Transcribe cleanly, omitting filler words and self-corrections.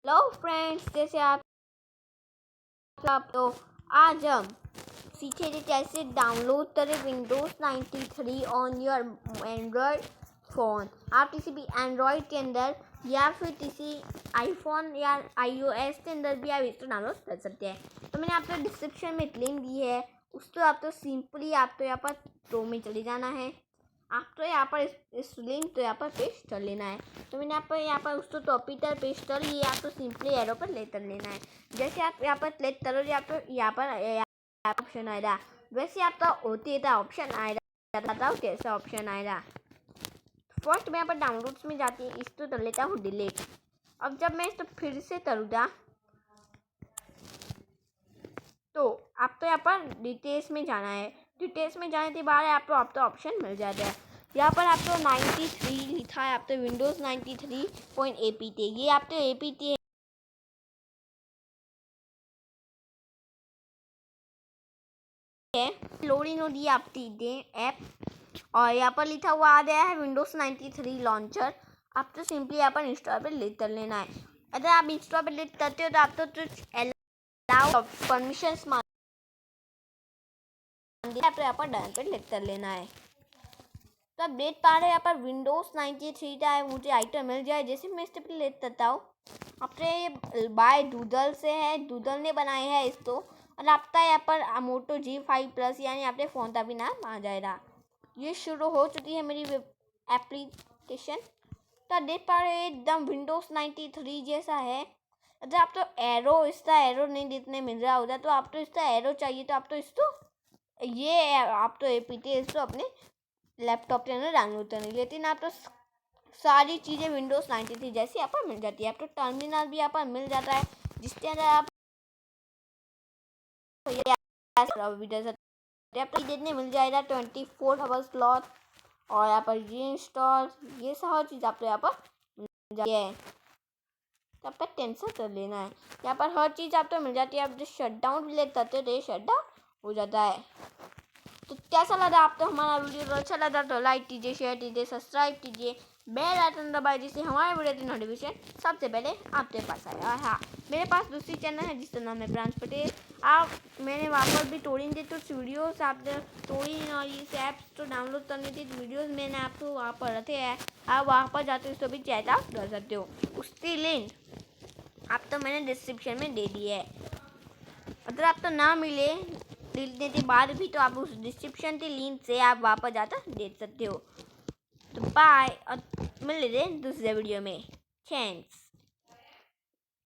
Hello friends, जैसे आप तो आज हम सीखेंगे कैसे डाउनलोड करें Windows 93 on your Android phone. आप किसी भी एंड्रॉयड के अंदर या फिर किसी आईफोन या iOS के अंदर भी आप इसको डाउनलोड कर सकते हैं। तो मैंने आपको डिस्क्रिप्शन में एक लिंक दी है, उस पर आप तो सिंपली आप तो यहाँ पर क्रोम में चले जाना है। आपको यहाँ पर इस लिंक तो यहाँ पर पेस्ट कर लेना है। तो मैंने आप यहाँ पर उसको टॉपिक पर पेस्ट कर लिया, आपको सिंपली एरो पर ले कर लेना है। जैसे आप यहाँ पर क्लिक करोगे आपको यहाँ पर ऑप्शन आएगा, वैसे आपका होती है ऑप्शन आएगा। बताओ कैसा ऑप्शन आएगा। फर्स्ट मैं यहाँ पर डाउनलोड्स में जाती है, इसको कर लेता हूँ डिलीट। अब जब मैं इसको फिर से करूँगा तो आपको यहाँ पर डिटेल्स में जाना है। डिटेल्स में जाने के बाद आपको ऑप्शन मिल जाता है। यहाँ पर आपको 93 लिखा है, आपको विंडोज़ 93.apt ये आपको apt है। लोडिंग हो दी आपकी ऐप और यहाँ पर लिखा हुआ आ गया है विंडोज़ 93 लॉन्चर। आपको सिंपली यहाँ पर इंस्टॉल पर क्लिक कर लेना है। अगर आप इंस्टॉल पर क्लिक करते हो तो आपको कुछ अलाउ परमिशंस आप यहाँ पर डन पर क्लिक कर लेना है। तो आप देख पा रहे हैं यहाँ पर विंडोज़ 93 का है, मुझे आइटम मिल जाए। जैसे मैं इस पर क्लिक करता हूँ, आपने ये बाय डूडल से है, डूडल ने बनाए हैं इसको। और आपका यहाँ पर मोटो G5+ यानी आपने फ़ोन का भी नाम आ जाएगा। ये शुरू हो चुकी है मेरी एप्लीकेशन। तो आप देख पा रहे हैं एकदम विंडोज़ 93 जैसा है। अगर आप तो इसका एरो नहीं देखने मिल रहा होता तो आप तो इसका एरो चाहिए, तो आप तो इसको ये आप तो एपीटी इसको अपने लैपटॉप के अंदर डाउनलोड करनी, लेकिन आप तो सारी चीज़ें विंडोज़ 93 जैसी यहाँ पर मिल जाती है। आप तो टर्मिनल भी यहाँ पर मिल जाता है, जिसके अंदर आप देखने मिल जाएगा 24 आवर्स स्लॉट। और यहाँ पर ये इंस्टॉल ये सब चीज़ आपको यहाँ पर मिल जाती है। तो आपका टेंशन कर लेना है, यहाँ पर हर चीज़ आपको मिल जाती है। आप जो शट डाउन भी ले करते हो तो ये शट डाउन हो जाता है। तो कैसा लगा आपको हमारा वीडियो? अच्छा लगा तो लाइक कीजिए, शेयर कीजिए, सब्सक्राइब कीजिए, बेल आइकन दबाइए, जिससे हमारे वीडियो की नोटिफिकेशन सबसे पहले आपके पास आए। और हाँ, मेरे पास दूसरी चैनल है जिसका नाम है प्रांश पटेल। मैंने वहाँ पर भी टोरिंग के कुछ वीडियोस आप टोरिंग और इस ऐप्स को डाउनलोड करने की वीडियोस मैंने आपको वहाँ पर रखे हैं। आप वहाँ पर जाते हो तो भी चेक आउट कर सकते हो। उसकी लिंक आप तो मैंने डिस्क्रिप्शन में दे दी है। अगर आपको ना मिले मिलने के बाद भी तो आप उस डिस्क्रिप्शन के लिंक से आप वापस जाकर देख सकते हो। तो बाय और मिल लेते हैं दूसरे वीडियो में। थैंक्स।